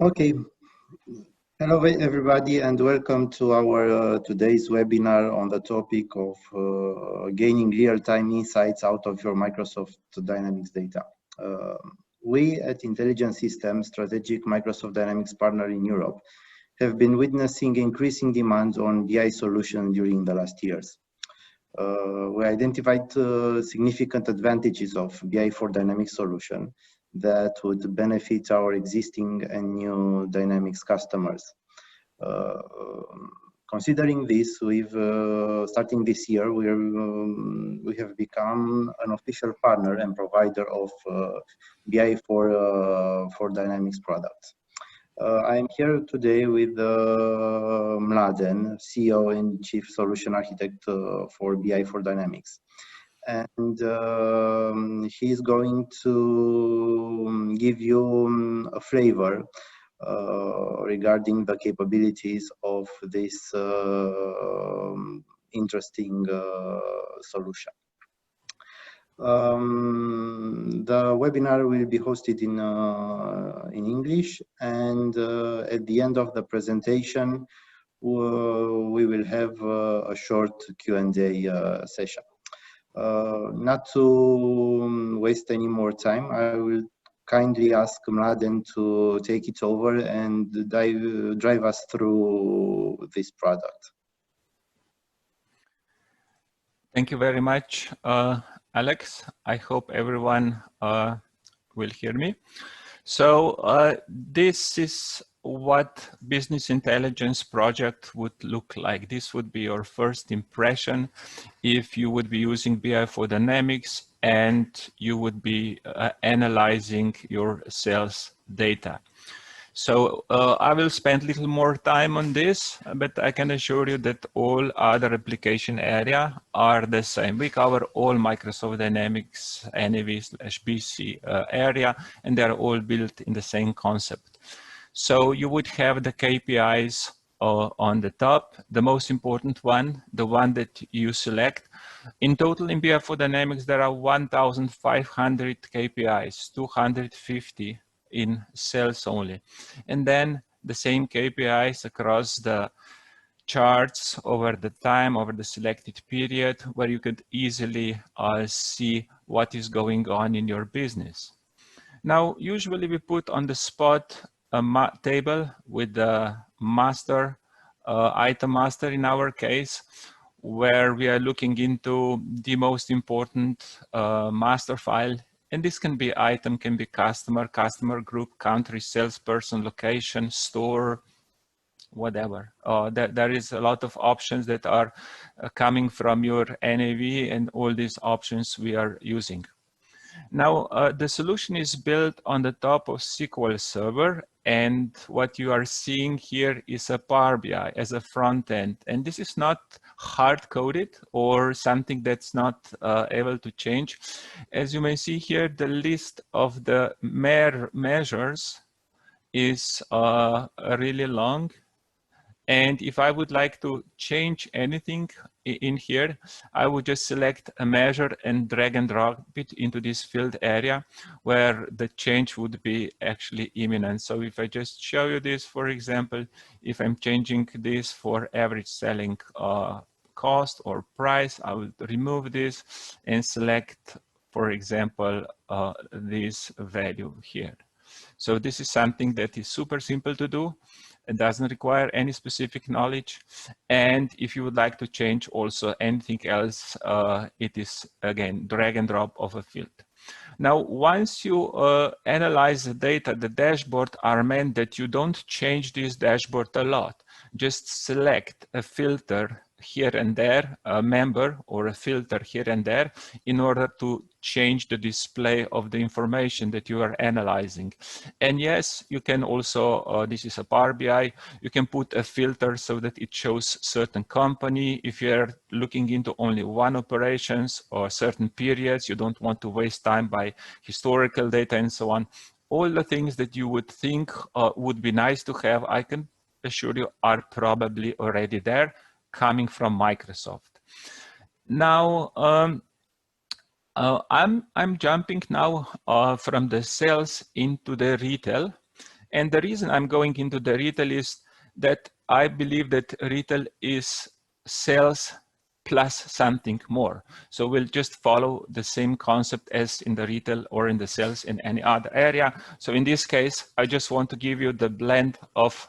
Okay, hello everybody and welcome to our today's webinar on the topic of gaining real-time insights out of your Microsoft Dynamics data. We at Intelligent Systems, strategic Microsoft Dynamics partner in Europe, have been witnessing increasing demands on BI solutions during the last years. We identified significant advantages of BI4Dynamics solution that would benefit our existing and new Dynamics customers. Considering this, starting this year, we have become an official partner and provider of BI for Dynamics products. I am here today with Mladen, CEO and Chief Solution Architect for BI4Dynamics. And he's going to give you a flavor regarding the capabilities of this interesting solution. The webinar will be hosted in English, and at the end of the presentation, we will have a short Q&A session. Not to waste any more time, I will kindly ask Mladen to take it over and drive us through this product. Thank you very much, Alex. I hope everyone will hear me. So this is what business intelligence project would look like. This would be your first impression if you would be using BI4Dynamics and you would be analyzing your sales data. So I will spend a little more time on this, but I can assure you that all other application areas are the same. We cover all Microsoft Dynamics NAV/BC area, and they're all built in the same concept. So you would have the KPIs on the top, the most important one, the one that you select. In total in BI4Dynamics, there are 1,500 KPIs, 250 in sales only. And then the same KPIs across the charts over the time, over the selected period, where you could easily see what is going on in your business. Now, usually we put on the spot a table with the master, item master in our case, where we are looking into the most important master file. And this can be item, can be customer, customer group, country, salesperson, location, store, whatever. There is a lot of options that are coming from your NAV, and all these options we are using. Now, the solution is built on the top of SQL Server, and what you are seeing here is a Power BI as a front end. And this is not hard-coded or something that's not able to change. As you may see here, the list of the measures is really long. And if I would like to change anything in here, I would just select a measure and drag and drop it into this field area where the change would be actually imminent. So if I just show you this, for example, if I'm changing this for average selling cost or price, I would remove this and select, for example, this value here. So this is something that is super simple to do. It doesn't require any specific knowledge. And if you would like to change also anything else, it is, again, drag and drop of a field. Now, once you analyze the data, the dashboard are meant that you don't change this dashboard a lot. Just select a filter here and there, a member or a filter here and there, in order to change the display of the information that you are analyzing. And yes, you can also, this is a Power BI, you can put a filter so that it shows certain company. If you're looking into only one operations or certain periods, you don't want to waste time by historical data and so on. All the things that you would think would be nice to have, I can assure you are probably already there, coming from Microsoft. Now, I'm jumping now from the sales into the retail, And the reason I'm going into the retail is that I believe that retail is sales plus something more. So we'll just follow the same concept as in the retail or in the sales in any other area. So in this case, I just want to give you the blend of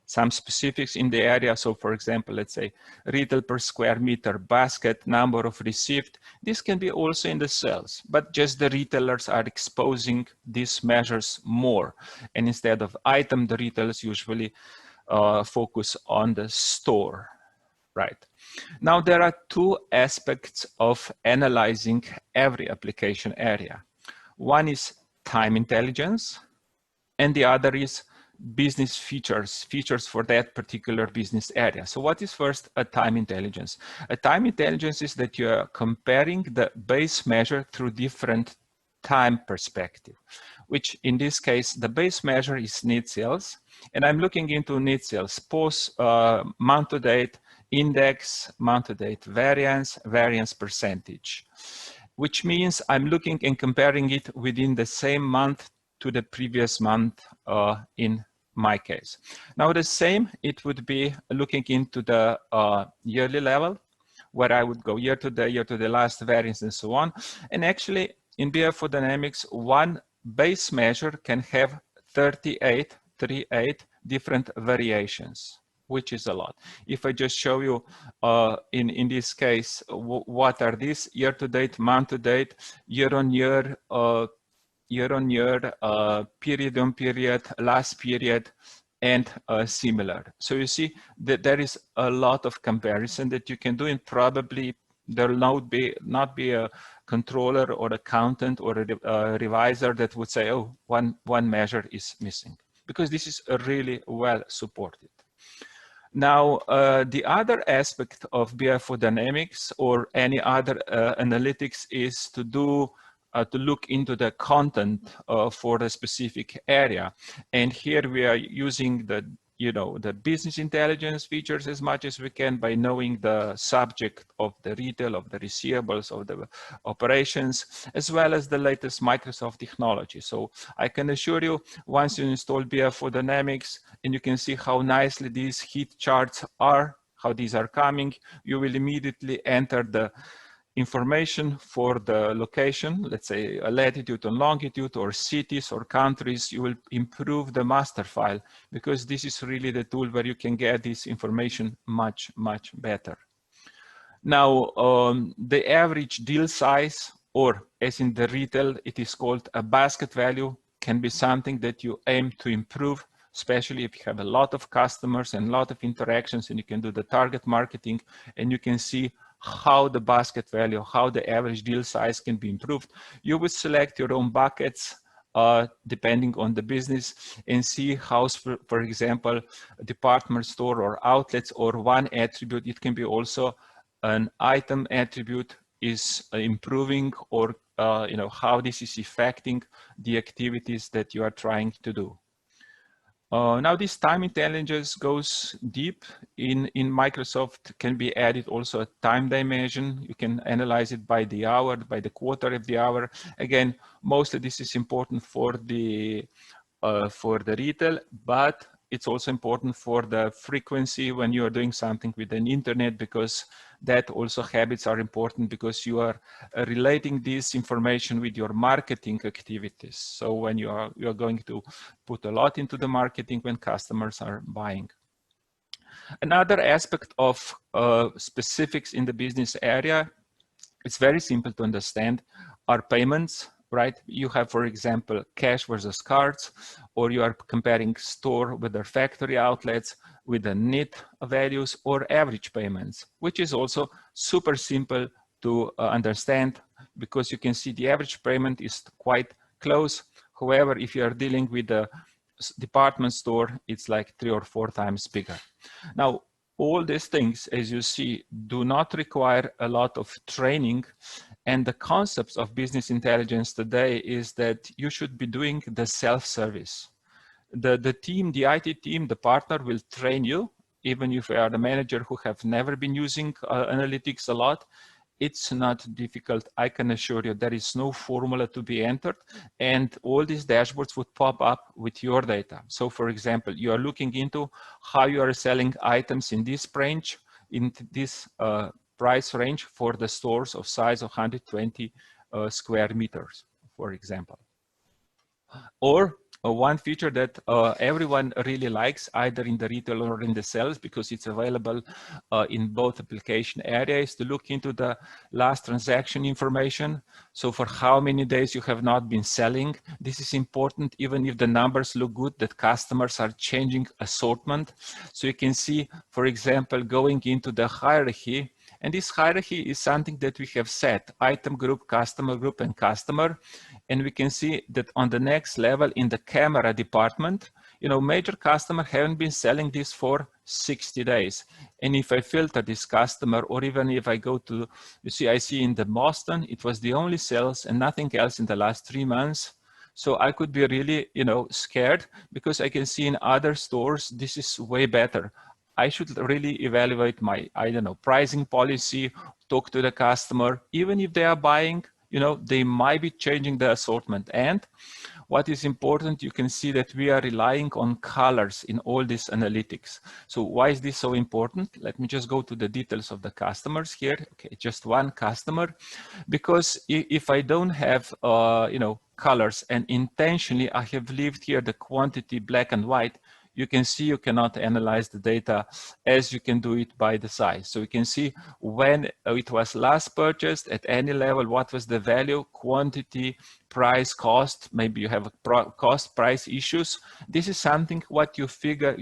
some specifics in the area. So for example, let's say retail per square meter, basket, number of received. This can be also in the sales, but just the retailers are exposing these measures more. And instead of item, the retailers usually focus on the store, right? Now, there are two aspects of analyzing every application area. One is time intelligence, and the other is business features for that particular business area. So what is first a time intelligence? A time intelligence is that you are comparing the base measure through different time perspective, which in this case, the base measure is net sales. And I'm looking into net sales, post month to date, index, month to date variance, variance percentage, which means I'm looking and comparing it within the same month to the previous month in my case. Now the same, it would be looking into the yearly level, where I would go year to the last variance and so on. And actually in BI4Dynamics, one base measure can have 38 different variations, which is a lot. If I just show you in this case, what are these? Year to date, month to date, year on year, period on period, last period, and similar. So you see that there is a lot of comparison that you can do, and probably there will not be a controller or accountant or a revisor that would say, oh, one measure is missing, because this is really well supported. Now, the other aspect of BI4Dynamics or any other analytics is to do to look into the content for a specific area. And here we are using the business intelligence features as much as we can by knowing the subject of the retail, of the receivables, of the operations, as well as the latest Microsoft technology. So I can assure you, once you install BI4Dynamics and you can see how nicely these heat charts are, how these are coming, you will immediately enter the information for the location, let's say a latitude and longitude, or cities or countries. You will improve the master file, because this is really the tool where you can get this information much, much better. Now, the average deal size, or as in the retail, it is called a basket value, can be something that you aim to improve, especially if you have a lot of customers and a lot of interactions, and you can do the target marketing, and you can see how the basket value, how the average deal size can be improved. You would select your own buckets depending on the business, and see how, for example, a department store or outlets or one attribute, it can be also an item attribute, is improving, or how this is affecting the activities that you are trying to do. Now this time intelligence goes deep. In Microsoft can be added also a time dimension. You can analyze it by the hour, by the quarter of the hour. Again, mostly this is important for the retail, but it's also important for the frequency when you are doing something with an internet, because that also habits are important, because you are relating this information with your marketing activities. So when you are going to put a lot into the marketing when customers are buying. Another aspect of specifics in the business area, it's very simple to understand, are payments. Right? You have, for example, cash versus cards, or you are comparing store with their factory outlets with the net values or average payments, which is also super simple to understand, because you can see the average payment is quite close. However, if you are dealing with a department store, it's like 3 or 4 times bigger. Now, all these things, as you see, do not require a lot of training. And the concepts of business intelligence today is that you should be doing the self-service. The team, the IT team, the partner will train you, even if you are the manager who have never been using analytics a lot. It's not difficult. I can assure you there is no formula to be entered, and all these dashboards would pop up with your data. So for example, you are looking into how you are selling items in this range, in this price range for the stores of size of 120 square meters, for example. Or one feature that everyone really likes, either in the retail or in the sales, because it's available in both application areas, to look into the last transaction information. So for how many days you have not been selling. This is important, even if the numbers look good, that customers are changing assortment. So you can see, for example, going into the hierarchy, and this hierarchy is something that we have set: item group, customer group, and customer. And we can see that on the next level in the camera department, you know, major customer haven't been selling this for 60 days. And if I filter this customer, or even if I go to, you see, I see in the Boston, it was the only sales and nothing else in the last 3 months. So I could be really, you know, scared, because I can see in other stores, this is way better. I should really evaluate my, I don't know, pricing policy, talk to the customer, even if they are buying, you know, they might be changing the assortment. And what is important, you can see that we are relying on colors in all these analytics. So why is this so important? Let me just go to the details of the customers here. Okay, just one customer, because if I don't have, you know, colors, and intentionally I have left here the quantity black and white, you can see you cannot analyze the data as you can do it by the size. So you can see when it was last purchased at any level, what was the value, quantity, price, cost. Maybe you have cost price issues. This is something what you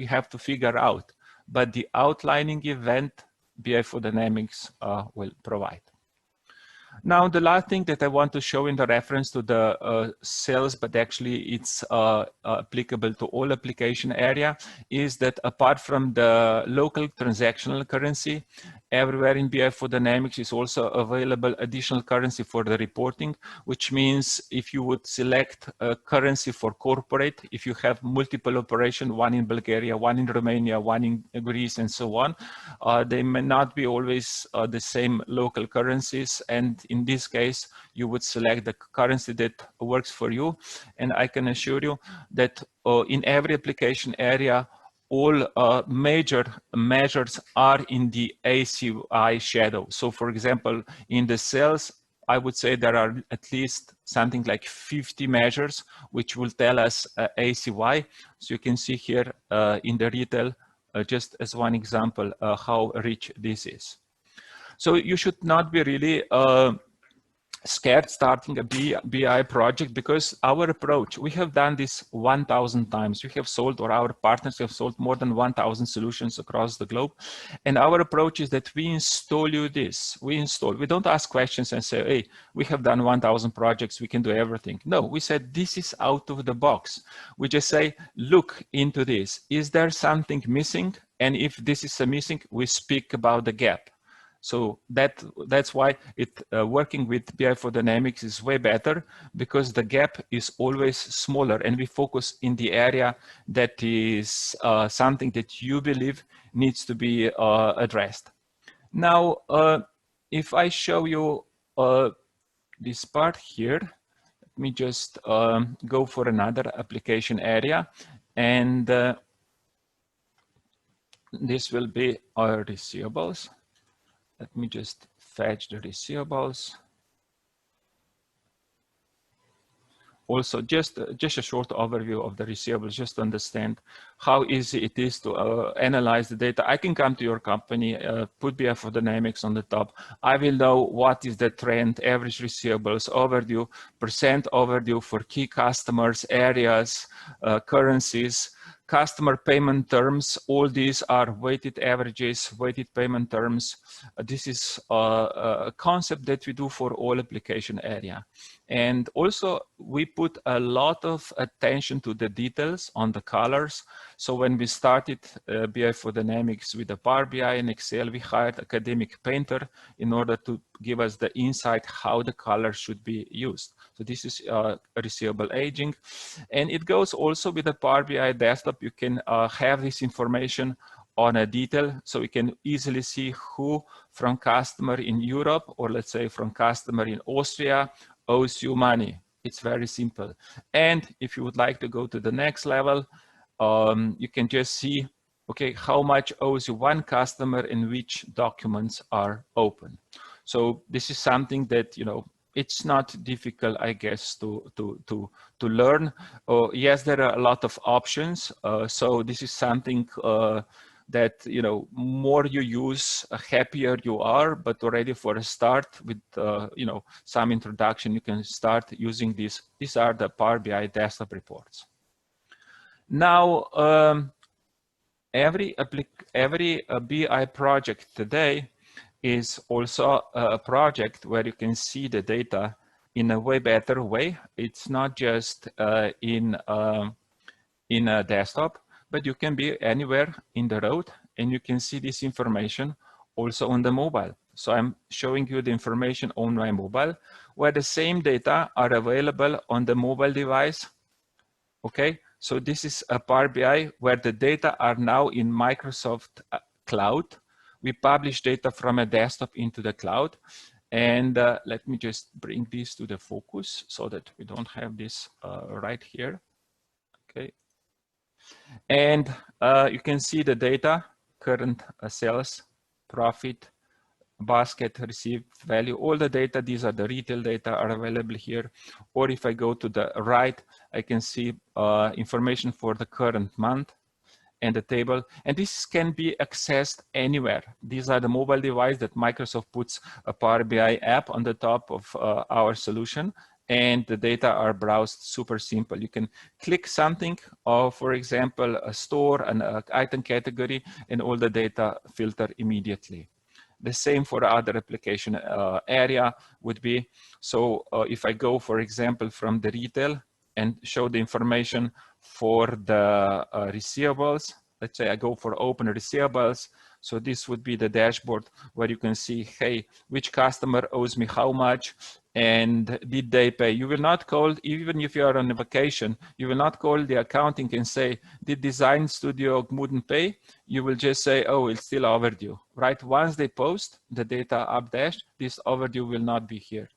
have to figure out. But the outlining event BI4Dynamics will provide. Now, the last thing that I want to show in the reference to the sales, but actually it's applicable to all application area, is that apart from the local transactional currency, everywhere in BI4Dynamics is also available additional currency for the reporting, which means if you would select a currency for corporate, if you have multiple operations, one in Bulgaria, one in Romania, one in Greece, and so on, they may not be always the same local currencies. And in this case, you would select the currency that works for you. And I can assure you that in every application area, all major measures are in the ACI shadow. So for example, in the sales, I would say there are at least something like 50 measures which will tell us ACY. So you can see here in the retail, just as one example, how rich this is. So you should not be really scared starting a BI project, because our approach, we have done this 1,000 times. We have sold, or our partners have sold, more than 1,000 solutions across the globe. And our approach is that we install you this. We don't ask questions and say, hey, we have done 1,000 projects, we can do everything. No, we said, this is out of the box. We just say, look into this. Is there something missing? And if this is a missing, we speak about the gap. So that's why working with BI4Dynamics is way better, because the gap is always smaller, and we focus in the area that is something that you believe needs to be addressed. Now, if I show you this part here, let me just go for another application area, and this will be our receivables. Let me just fetch the receivables. Also, just a short overview of the receivables, just to understand how easy it is to analyze the data. I can come to your company, put BI4Dynamics on the top. I will know what is the trend, average receivables, overdue, percent overdue for key customers, areas, currencies, customer payment terms. All these are weighted averages, weighted payment terms. This is a concept that we do for all application area. And also we put a lot of attention to the details on the colors. So when we started BI4Dynamics with the Power BI and Excel, we hired academic painter in order to give us the insight how the colors should be used. So this is receivable aging. And it goes also with the Power BI desktop. You can have this information on a detail, so we can easily see who from customer in Europe, or let's say from customer in Austria, owes you money. It's very simple. And if you would like to go to the next level, you can just see, okay, how much owes you one customer and which documents are open. So this is something that, you know, it's not difficult, I guess, to learn. Yes, there are a lot of options. So this is something that, you know, more you use, happier you are. But already for a start with, you know, some introduction, you can start using this. These are the Power BI desktop reports. Now, every BI project today is also a project where you can see the data in a way better way. It's not just in a desktop, but you can be anywhere in the road and you can see this information also on the mobile. So I'm showing you the information on my mobile, where the same data are available on the mobile device. Okay, so this is a Power BI where the data are now in Microsoft Cloud. We publish data from a desktop into the cloud. And let me just bring this to the focus so that we don't have this right here. Okay. And you can see the data, current sales, profit, basket, received value, all the data, these are the retail data are available here. Or if I go to the right, I can see information for the current month and the table. And this can be accessed anywhere. These are the mobile device that Microsoft puts a Power BI app on the top of our solution. And the data are browsed super simple. You can click something, for example, a store, an item category, and all the data filter immediately. The same for other application area would be. So if I go, for example, from the retail and show the information for the receivables, let's say I go for open receivables. So this would be the dashboard where you can see, hey, which customer owes me how much and did they pay? You will not call, even if you are on a vacation, you will not call the accounting and say, did Design Studio Gmuden pay? You will just say, oh, it's still overdue, right? Once they post the data updash, this overdue will not be here.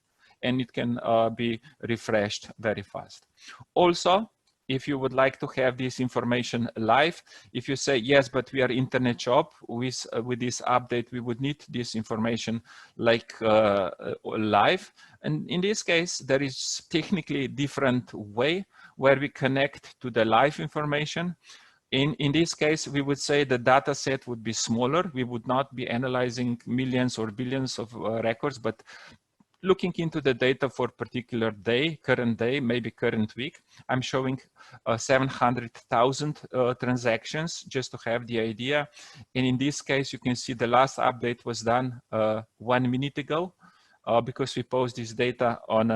And it can be refreshed very fast. Also, if you would like to have this information live, if you say, yes, but we are internet shop, with this update, we would need this information like live. And in this case, there is technically a different way where we connect to the live information. In this case, we would say the data set would be smaller. We would not be analyzing millions or billions of records, but looking into the data for particular day, current day, maybe current week. I'm showing 700,000 transactions just to have the idea. And in this case, you can see the last update was done 1 minute ago because we post this data on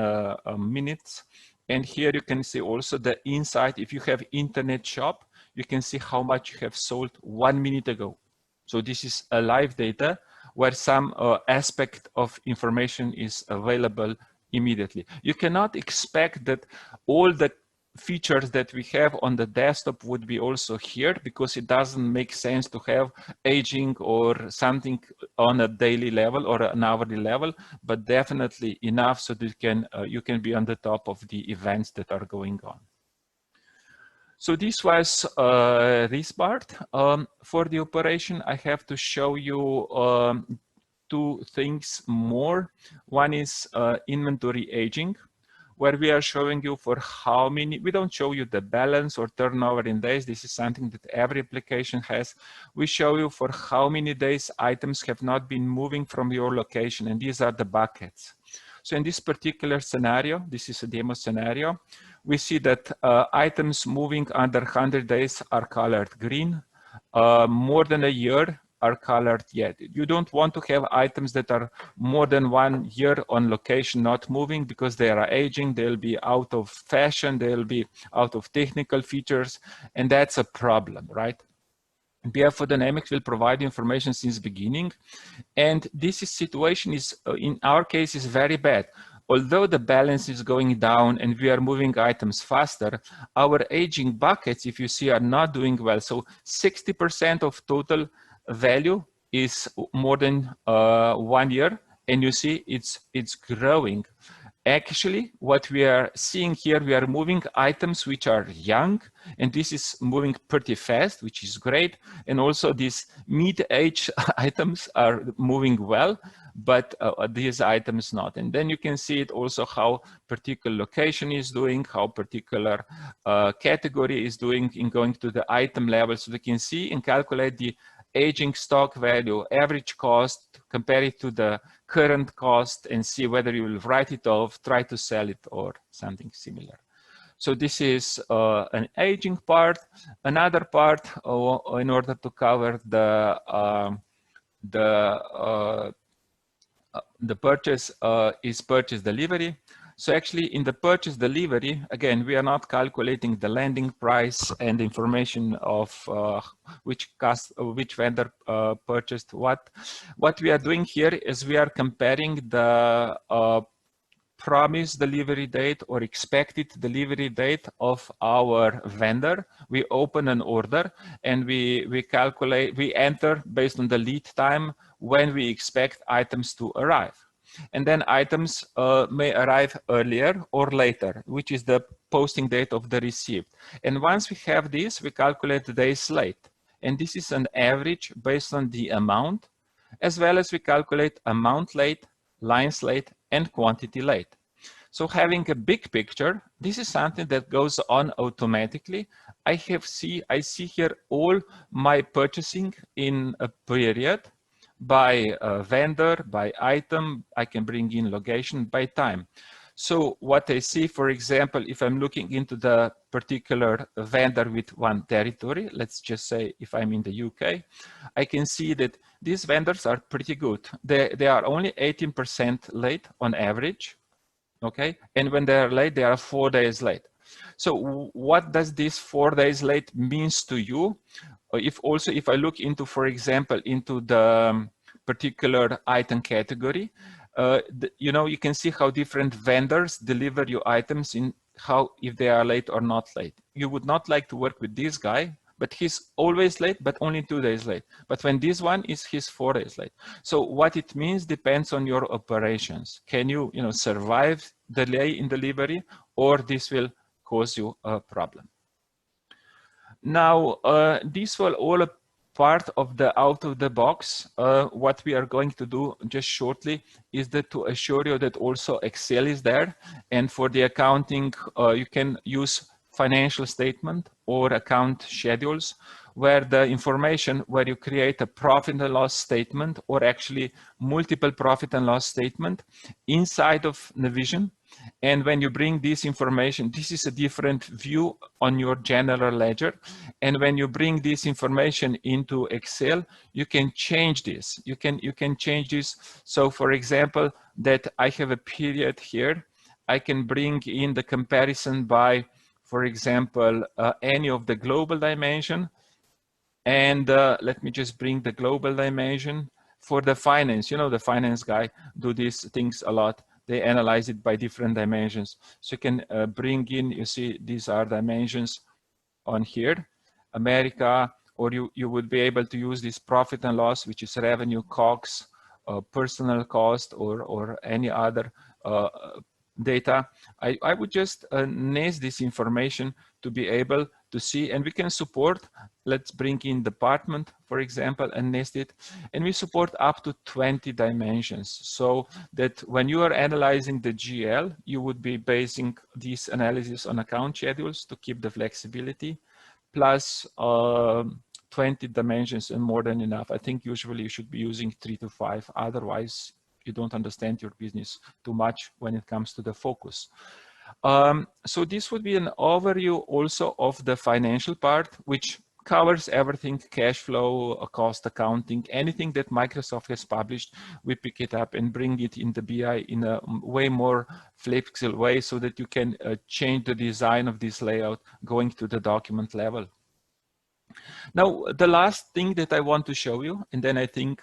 minutes. And here you can see also the insight. If you have internet shop, you can see how much you have sold 1 minute ago. So this is a live data where some aspect of information is available immediately. You cannot expect that all the features that we have on the desktop would be also here, because it doesn't make sense to have aging or something on a daily level or an hourly level, but definitely enough so that you can be on the top of the events that are going on. So this was this part. For the operation, I have to show you two things more. One is inventory aging, where we are showing you for how many, we don't show you the balance or turnover in days. This is something that every application has. We show you for how many days items have not been moving from your location, and these are the buckets. So in this particular scenario, this is a demo scenario, we see that items moving under 100 days are colored green, more than a year are colored yet. You don't want to have items that are more than 1 year on location not moving, because they are aging, they'll be out of fashion, they'll be out of technical features, and that's a problem, right? BI4Dynamics will provide information since beginning, and this situation is, in our case, is very bad. although the balance is going down and we are moving items faster, our aging buckets, if you see, are not doing well. So 60% of total value is more than 1 year, and you see it's growing. Actually, what we are seeing here, we are moving items which are young, and this is moving pretty fast, which is great. And also these mid-age items are moving well, but these items not. And then you can see it also how particular location is doing, how particular category is doing in going to the item level. So they can see and calculate the aging stock value, average cost, compare it to the current cost and see whether you will write it off, try to sell it or something similar. So this is an aging part. Another part in order to cover the purchase is purchase delivery. So actually in the purchase delivery, again, we are not calculating the landing price and information of which vendor purchased what. What we are doing here is we are comparing the promised delivery date or expected delivery date of our vendor. We open an order and we calculate, we enter based on the lead time when we expect items to arrive. And then items may arrive earlier or later, which is the posting date of the receipt. And once we have this, we calculate the days late. And this is an average based on the amount, as well as we calculate amount late, lines late, and quantity late. So having a big picture, this is something that goes on automatically. I see here all my purchasing in a period, by vendor, by item. I can bring in location, by time. So what I see, for example, if I'm looking into the particular vendor with one territory, let's just say if I'm in the UK, I can see that these vendors are pretty good. They are only 18% late on average, okay? And when they are late, they are 4 days late. So what does this 4 days late means to you? If I look into, for example, into the particular item category, you can see how different vendors deliver your items in how, if they are late or not late. You would not like to work with this guy, but he's always late, but only 2 days late. But when this one is, he's 4 days late. So what it means depends on your operations. Can you, survive delay in delivery, or this will cause you a problem? Now, this will all a part of the out of the box. What we are going to do just shortly is that to assure you that also Excel is there. And for the accounting, you can use financial statement or account schedules, where the information, where you create a profit and loss statement, or actually multiple profit and loss statement inside of Navision. And when you bring this information, this is a different view on your general ledger. And when you bring this information into Excel, you can change this. You can change this. So for example, that I have a period here, I can bring in the comparison by, for example, any of the global dimension. And let me just bring the global dimension for the finance. The finance guy do these things a lot. They analyze it by different dimensions. So you can bring in, you see, these are dimensions on here, America, or you would be able to use this profit and loss, which is revenue, COGS, personal cost, or any other data. I would just nest this information to be able to see, and we can support, let's bring in department, for example, and nest it. And we support up to 20 dimensions, so that when you are analyzing the GL, you would be basing this analysis on account schedules to keep the flexibility, plus 20 dimensions and more than enough. I think usually you should be using 3 to 5, otherwise you don't understand your business too much when it comes to the focus. So this would be an overview also of the financial part, which covers everything: cash flow, cost accounting, anything that Microsoft has published. We pick it up and bring it in the BI in a way more flexible way, so that you can change the design of this layout going to the document level. Now, the last thing that I want to show you, and then I think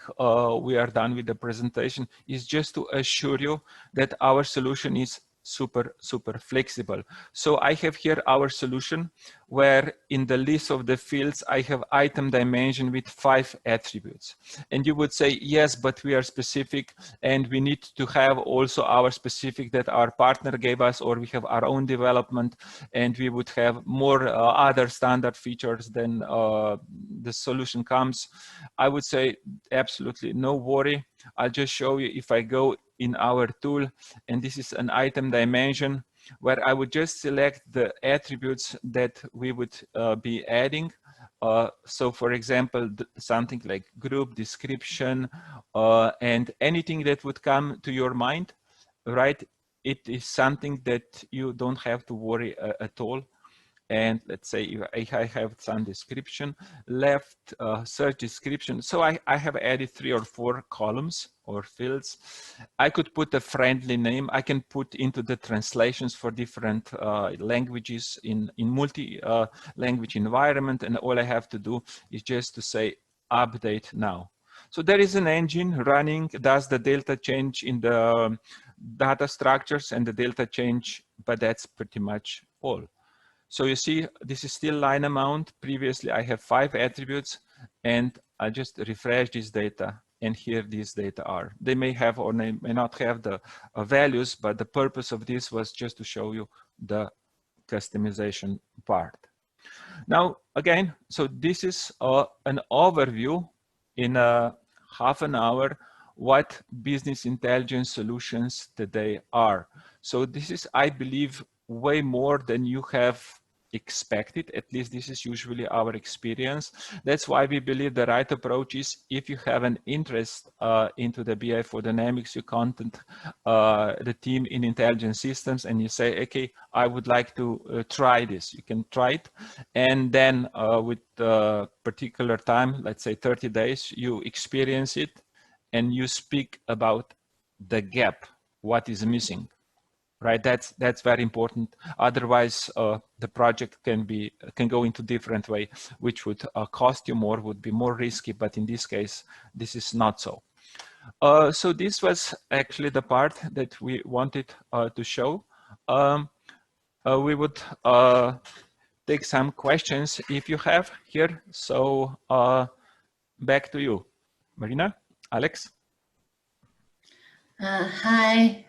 we are done with the presentation, is just to assure you that our solution is super flexible. So I have here our solution where in the list of the fields, I have item dimension with 5 attributes. And you would say, yes, but we are specific and we need to have also our specific that our partner gave us, or we have our own development and we would have more other standard features than the solution comes. I would say absolutely no worry. I'll just show you if I go in our tool, and this is an item dimension where I would just select the attributes that we would be adding. So for example, something like group description and anything that would come to your mind, right? It is something that you don't have to worry at all. And let's say if I have some description left, search description. So I have added 3 or 4 columns or fields. I could put a friendly name. I can put into the translations for different languages in multi-language environment. And all I have to do is just to say update now. So there is an engine running, does the delta change in the data structures and the delta change, but that's pretty much all. So you see, this is still line amount. Previously, I have 5 attributes, and I just refresh this data, and here these data are. They may have or may not have the values, but the purpose of this was just to show you the customization part. Now, again, so this is an overview in half an hour what business intelligence solutions today are. So this is, I believe, way more than you have expected. At least this is usually our experience. That's why we believe the right approach is, if you have an interest into the BI4Dynamics, you contact the team in intelligence systems and you say, okay, I would like to try this. You can try it. And then with a particular time, let's say 30 days, you experience it and you speak about the gap, what is missing. Right, that's very important. Otherwise, the project can go into different way, which would cost you more, would be more risky. But in this case, this is not so. So this was actually the part that we wanted to show. We would take some questions if you have here. So back to you, Marina, Alex. Hi,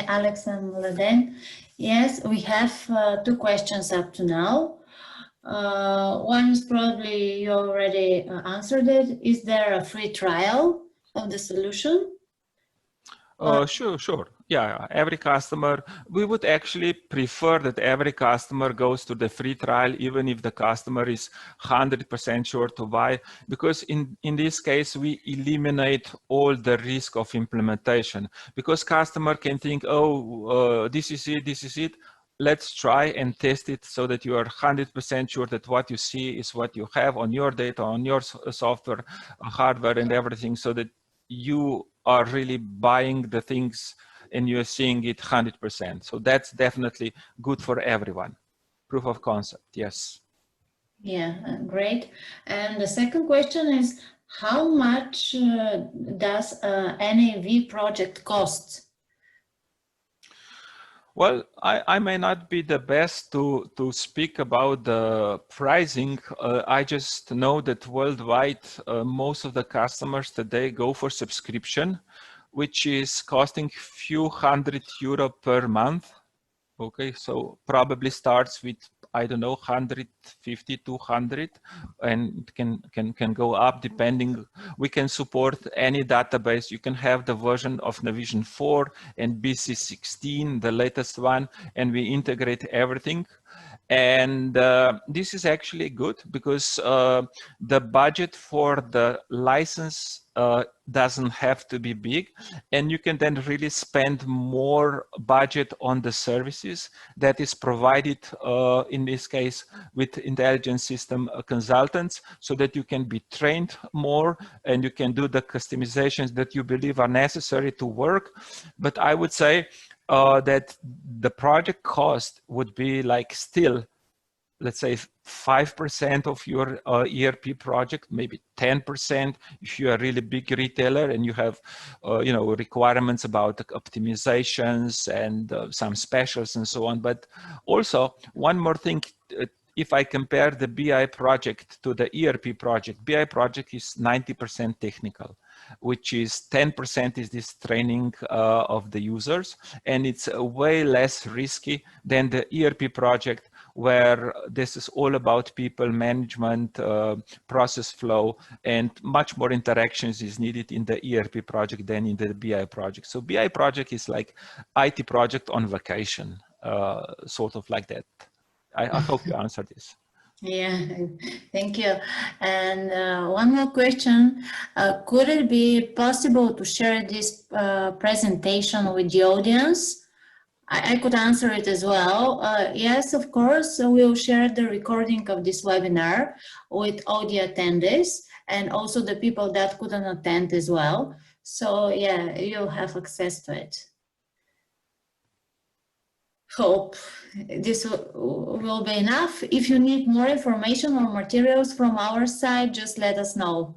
Alex and Mladen. Yes, we have 2 questions up to now. One is probably you already answered it. Is there a free trial of the solution? Sure. Yeah, every customer, we would actually prefer that every customer goes to the free trial, even if the customer is 100% sure to buy, because in this case, we eliminate all the risk of implementation, because customer can think, oh, this is it. Let's try and test it so that you are 100% sure that what you see is what you have on your data, on your software, hardware and everything, so that you are really buying the things and you're seeing it 100%. So that's definitely good for everyone. Proof of concept, yes. Yeah, great. And the second question is, how much does NAV project cost? Well, I may not be the best to speak about the pricing. I just know that worldwide, most of the customers today go for subscription, which is costing few €100 per month. Okay, so probably starts with, I don't know, 150, 200, and can go up depending. We can support any database. You can have the version of Navision 4 and BC16, the latest one, and we integrate everything. And this is actually good because the budget for the license doesn't have to be big, and you can then really spend more budget on the services that is provided in this case with intelligence system consultants, so that you can be trained more and you can do the customizations that you believe are necessary to work. But I would say that the project cost would be like still let's say 5% of your ERP project, maybe 10% if you are a really big retailer and you have, you know, requirements about optimizations and some specials and so on. But also one more thing, if I compare the BI project to the ERP project, BI project is 90% technical, which is 10% is this training of the users, and it's way less risky than the ERP project, where this is all about people management, process flow, and much more interactions is needed in the ERP project than in the BI project. So BI project is like IT project on vacation, sort of like that. I hope you answered this. Yeah, thank you. And one more question. Could it be possible to share this presentation with the audience? I could answer it as well. Yes, of course, we'll share the recording of this webinar with all the attendees and also the people that couldn't attend as well. So yeah, you'll have access to it. Hope this will be enough. If you need more information or materials from our side, just let us know.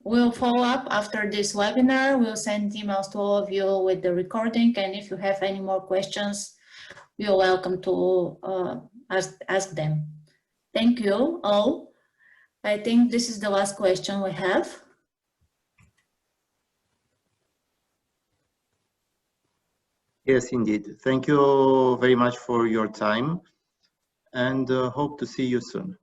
We'll follow up after this webinar. We'll send emails to all of you with the recording. And if you have any more questions, you're welcome to ask them. Thank you all. I think this is the last question we have. Yes, indeed. Thank you very much for your time, and hope to see you soon.